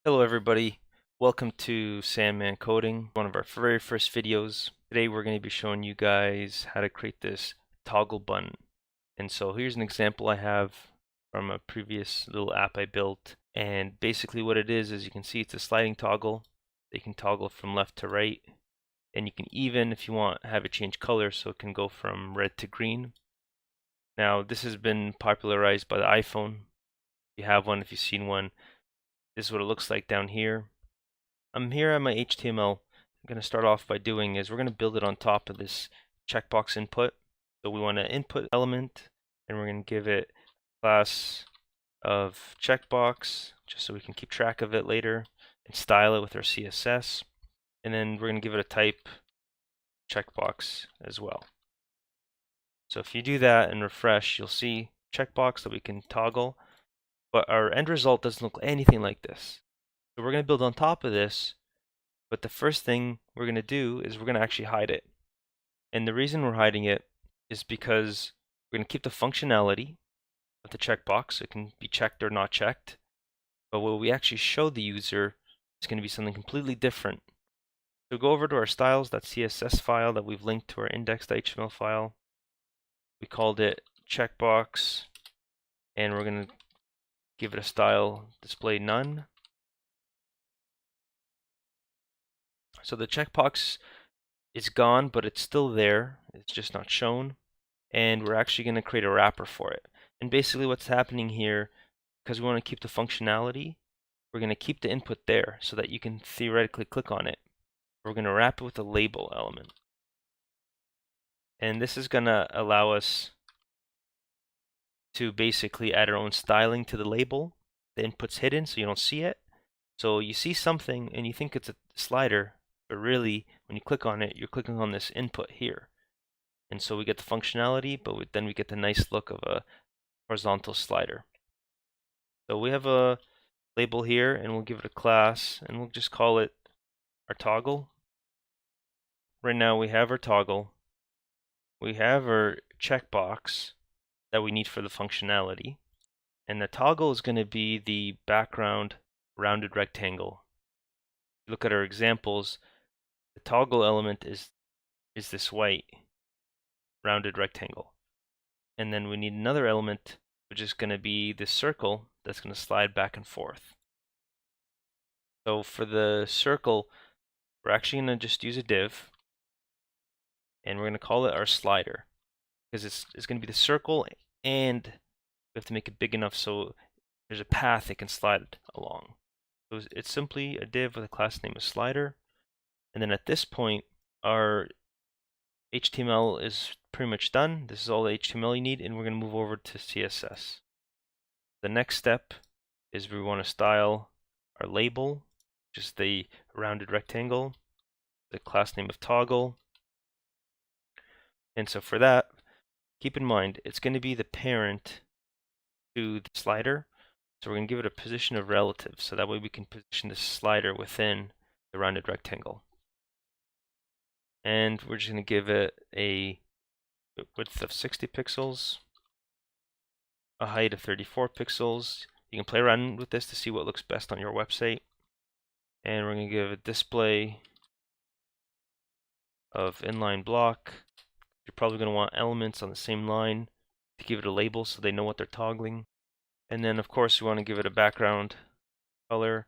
Hello everybody, welcome to Sandman Coding, one of our very first videos. Today we're going to be showing you guys how to create this toggle button. And so here's an example I have from a previous little app I built. And basically what it is you can see it's a sliding toggle. You can toggle from left to right. And you can even, if you want, have it change color so it can go from red to green. Now this has been popularized by the iPhone. If you have one, if you've seen one, this is what it looks like down here. I'm here at my HTML. I'm going to start off by doing is we're going to build it on top of this checkbox input. So we want an input element, and we're going to give it a class of checkbox, just so we can keep track of it later, and style it with our CSS. And then we're going to give it a type checkbox as well. So if you do that and refresh, you'll see checkbox that we can toggle, but our end result doesn't look anything like this. So we're going to build on top of this, but the first thing we're going to do is we're going to actually hide it. And the reason we're hiding it is because we're going to keep the functionality of the checkbox. It can be checked or not checked. But what we actually show the user is going to be something completely different. So go over to our styles.css file that we've linked to our index.html file. We called it checkbox, and we're going to give it a style display none. So the checkbox is gone, but it's still there. It's just not shown. And we're actually going to create a wrapper for it. And basically what's happening here, because we want to keep the functionality, we're going to keep the input there so that you can theoretically click on it. We're going to wrap it with a label element. And this is going to allow us to basically add our own styling to the label. The input's hidden so you don't see it. So you see something and you think it's a slider, but really when you click on it, you're clicking on this input here. And so we get the functionality, but then we get the nice look of a horizontal slider. So we have a label here, and we'll give it a class, and we'll just call it our toggle. Right now we have our toggle. We have our checkbox that we need for the functionality. And the toggle is going to be the background rounded rectangle. Look at our examples. The toggle element is this white rounded rectangle. And then we need another element, which is going to be this circle that's going to slide back and forth. So for the circle, we're actually going to just use a div, and we're going to call it our slider, because it's going to be the circle, and we have to make it big enough so there's a path it can slide along. So it's simply a div with a class name of slider, and then at this point, our HTML is pretty much done. This is all the HTML you need, and we're going to move over to CSS. The next step is we want to style our label, just the rounded rectangle, the class name of toggle. And so for that, keep in mind, it's going to be the parent to the slider. So we're going to give it a position of relative, so that way we can position the slider within the rounded rectangle. And we're just going to give it a width of 60 pixels, a height of 34 pixels. You can play around with this to see what looks best on your website. And we're going to give a display of inline block. You're probably going to want elements on the same line to give it a label so they know what they're toggling. And then of course we want to give it a background color,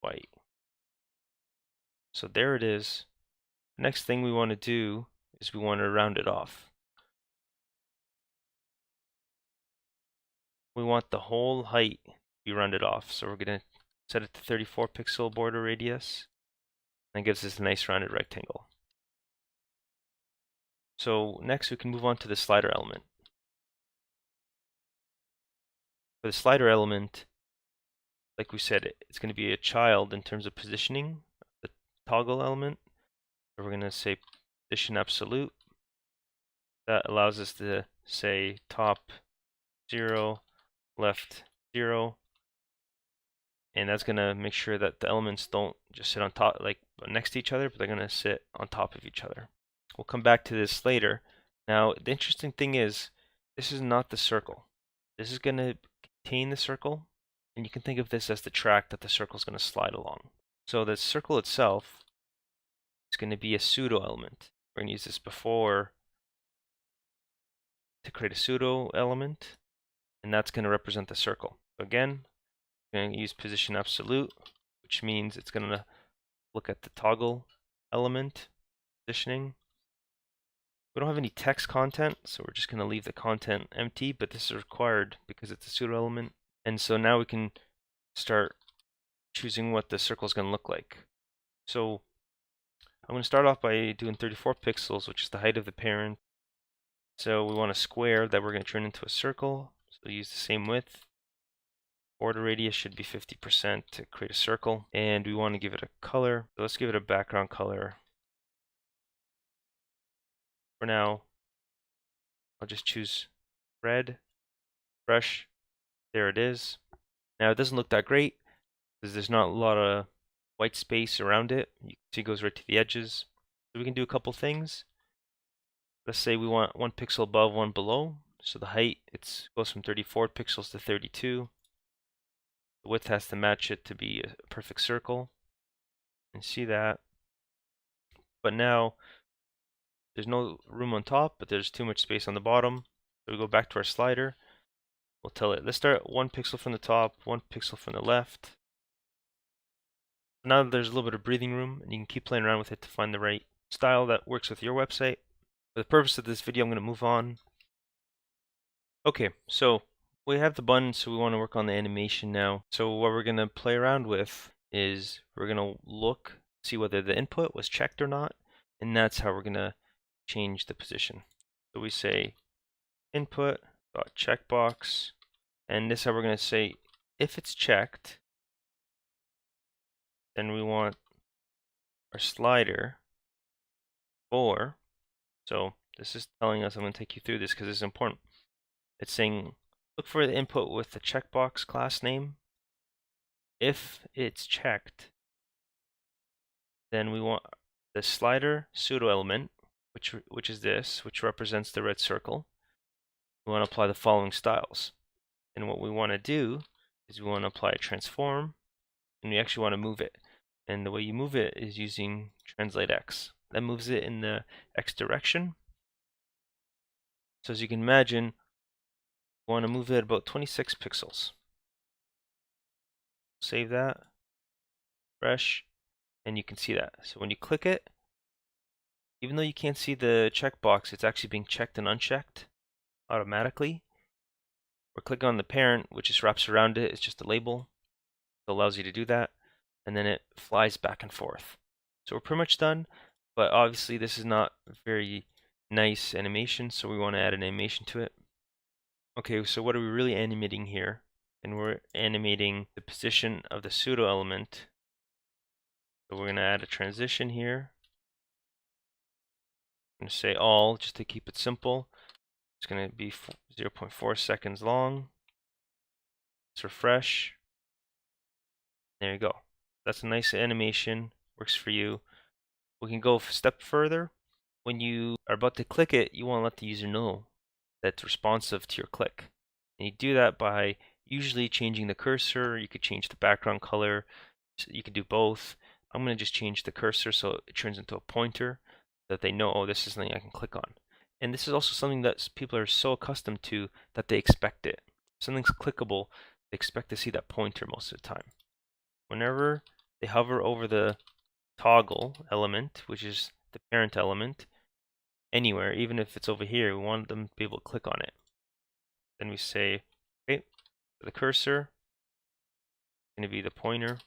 white. So there it is. The next thing we want to do is we want to round it off. We want the whole height to be rounded off. So we're going to set it to 34 pixel border radius. And it gives us a nice rounded rectangle. So next we can move on to the slider element. For the slider element, like we said, it's going to be a child in terms of positioning, the toggle element. So we're going to say position absolute. That allows us to say top 0, left 0. And that's going to make sure that the elements don't just sit on top, like next to each other, but they're going to sit on top of each other. We'll come back to this later. Now, the interesting thing is, this is not the circle. This is going to contain the circle, And you can think of this as the track that the circle is going to slide along. So the circle itself is going to be a pseudo element. We're going to use this before to create a pseudo element, and that's going to represent the circle. So again, we're going to use position absolute, which means it's going to look at the toggle element positioning. We don't have any text content, so we're just going to leave the content empty, but this is required because it's a pseudo element. And so now we can start choosing what the circle is going to look like. So I'm going to start off by doing 34 pixels, which is the height of the parent. So we want a square that we're going to turn into a circle. So use the same width. Border radius should be 50% to create a circle. And we want to give it a color. So let's give it a background color. For now, I'll just choose red, brush. There it is. Now it doesn't look that great because there's not a lot of white space around it. You can see it goes right to the edges. So we can do a couple things. Let's say we want 1 pixel above, 1 below. So the height goes from 34 pixels to 32. The width has to match it to be a perfect circle. And see that. But now there's no room on top, but there's too much space on the bottom. So we go back to our slider. We'll tell it, let's start 1 pixel from the top, 1 pixel from the left. Now there's a little bit of breathing room, and you can keep playing around with it to find the right style that works with your website. For the purpose of this video, I'm going to move on. Okay, so we have the button, so we want to work on the animation now. So what we're going to play around with is we're going to look, see whether the input was checked or not, and that's how we're going to change the position. So we say input dot checkbox, and this is how we're going to say if it's checked, then we want our slider for. So this is telling us, I'm going to take you through this because it's important. It's saying look for the input with the checkbox class name. If it's checked, then we want the slider pseudo element, which is this, which represents the red circle. We want to apply the following styles. And what we want to do is we want to apply a transform, and we actually want to move it. And the way you move it is using translate X. That moves it in the X direction. So as you can imagine, we want to move it about 26 pixels. Save that, refresh, and you can see that. So when you click it, even though you can't see the checkbox, it's actually being checked and unchecked automatically. We're clicking on the parent, which just wraps around it. It's just a label. It allows you to do that. And then it flies back and forth. So we're pretty much done, but obviously this is not very nice animation, so we want to add an animation to it. Okay, so what are we really animating here? And we're animating the position of the pseudo element. So we're going to add a transition here. I'm going to say all just to keep it simple. It's going to be 0.4 seconds long. Let's refresh. There you go. That's a nice animation. Works for you. We can go a step further. When you are about to click it, you want to let the user know that it's responsive to your click. And you do that by usually changing the cursor. You could change the background color. So you could do both. I'm going to just change the cursor so it turns into a pointer that they know, oh, this is something I can click on. And this is also something that people are so accustomed to that they expect it. If something's clickable, they expect to see that pointer most of the time. Whenever they hover over the toggle element, which is the parent element, anywhere, even if it's over here, we want them to be able to click on it. Then we say, okay, for the cursor, it's going to be the pointer.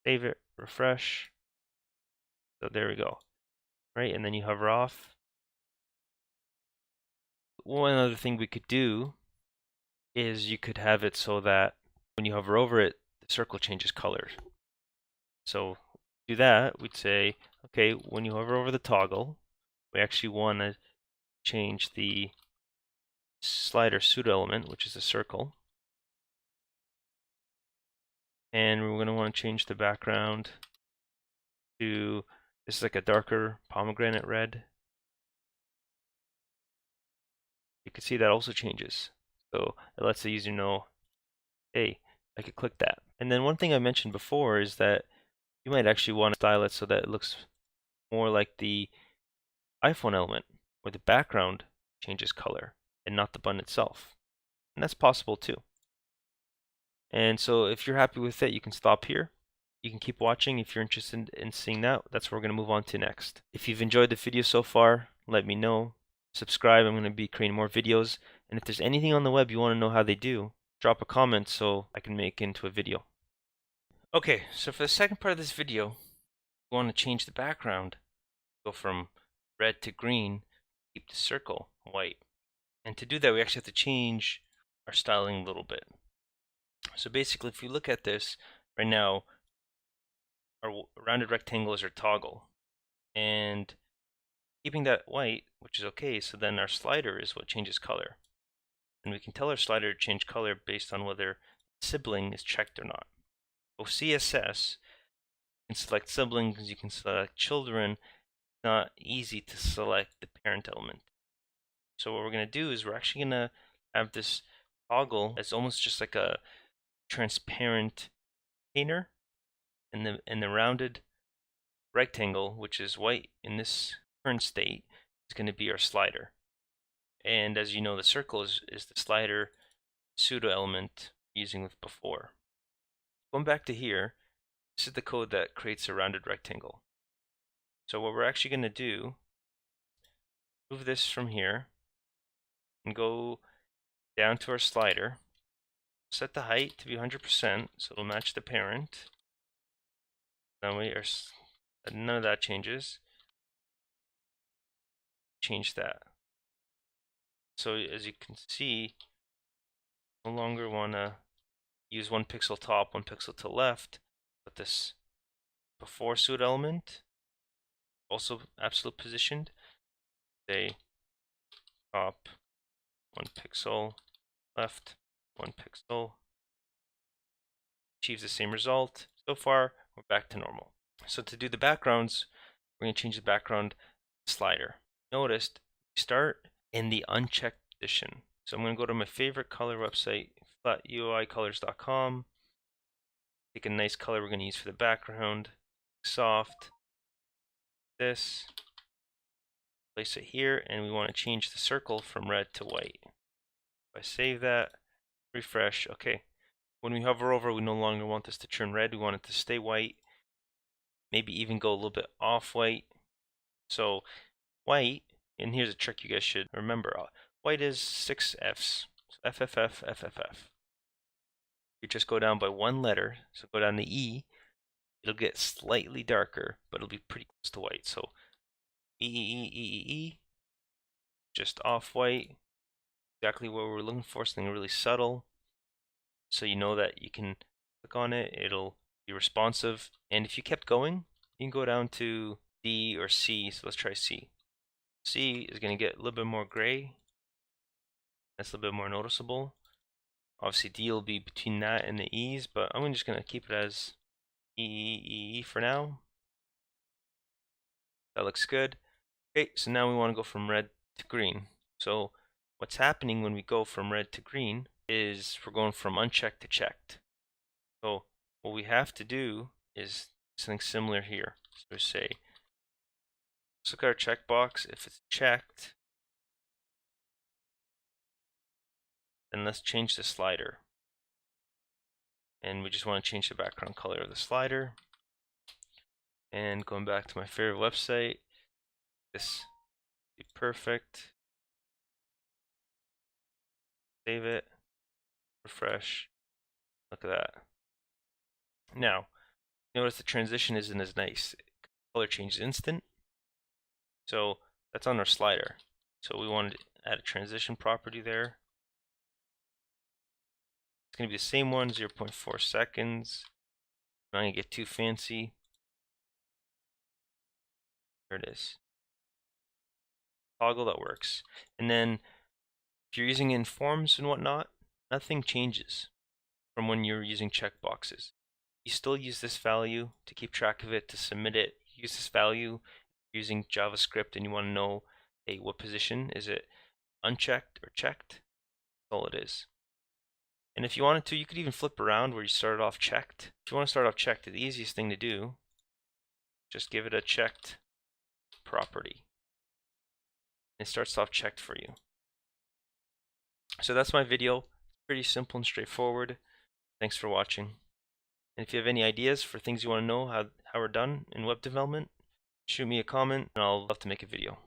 Save it, refresh. So there we go. Right, and then you hover off. One other thing we could do is you could have it so that when you hover over it, the circle changes colors. So to do that, we'd say, okay, when you hover over the toggle, we actually want to change the slider pseudo element, which is a circle. And we're going to want to change the background to, this is like a darker pomegranate red. You can see that also changes. So it lets the user know hey, I could click that. And then one thing I mentioned before is that you might actually want to style it so that it looks more like the iPhone element, where the background changes color and not the button itself. And that's possible too. And so if you're happy with it, you can stop here. You can keep watching if you're interested in seeing that. That's what we're going to move on to next. If you've enjoyed the video so far, let me know. Subscribe. I'm going to be creating more videos. And if there's anything on the web you want to know how they do, drop a comment so I can make it into a video. Okay, so for the second part of this video, we want to change the background. Go from red to green, keep the circle white. And to do that, we actually have to change our styling a little bit. So basically, if you look at this right now, our rounded rectangle is our toggle. And keeping that white, which is okay, so then our slider is what changes color. And we can tell our slider to change color based on whether sibling is checked or not. With CSS, you can select siblings, you can select children. It's not easy to select the parent element. So what we're going to do is we're actually going to have this toggle as almost just like a transparent container, and the rounded rectangle, which is white in this current state, is going to be our slider. And as you know, the circle is the slider pseudo element using with before. Going back to here, this is the code that creates a rounded rectangle. So what we're actually going to do, move this from here and go down to our slider, set the height to be 100% so it'll match the parent. Now none of that changes. Change that. So as you can see, no longer want to use 1 pixel top, 1 pixel to left, but this before pseudo element, also absolute positioned, say top 1 pixel, left 1 pixel, achieves the same result. So far, we're back to normal. So to do the backgrounds, we're going to change the background slider. Notice we start in the unchecked position. So I'm going to go to my favorite color website, flatuicolors.com. Pick a nice color we're going to use for the background, soft, this, place it here, and we want to change the circle from red to white. If I save that, refresh, okay. When we hover over, we no longer want this to turn red, we want it to stay white, maybe even go a little bit off white. So white, and here's a trick you guys should remember, white is 6 Fs, so FFF, FFF. You just go down by 1 letter, so go down to E, it'll get slightly darker, but it'll be pretty close to white. So E, just off white, exactly what we're looking for, something really subtle. So you know that you can click on it, it'll be responsive. And if you kept going, you can go down to D or C. So let's try C. C is going to get a little bit more gray. That's a little bit more noticeable. Obviously D will be between that and the E's, but I'm just going to keep it as E for now. That looks good. Okay, so now we want to go from red to green. So what's happening when we go from red to green is we're going from unchecked to checked. So what we have to do is something similar here. So say, let's look at our checkbox. If it's checked, then let's change the slider. And we just want to change the background color of the slider. And going back to my favorite website, this would be perfect. Save it, refresh. Look at that. Now, notice the transition isn't as nice. Color change is instant. So that's on our slider. So we wanted to add a transition property there. It's going to be the same one, 0.4 seconds. I'm not going to get too fancy. There it is. Toggle that works. And then if you're using it in forms and whatnot, nothing changes from when you're using checkboxes. You still use this value to keep track of it, to submit it. Use this value using JavaScript and you want to know, hey, what position? Is it unchecked or checked? That's all it is. And if you wanted to, you could even flip around where you started off checked. If you want to start off checked, the easiest thing to do, just give it a checked property. It starts off checked for you. So that's my video. Pretty simple and straightforward. Thanks for watching. And if you have any ideas for things you want to know how we're done in web development, shoot me a comment and I'll love to make a video.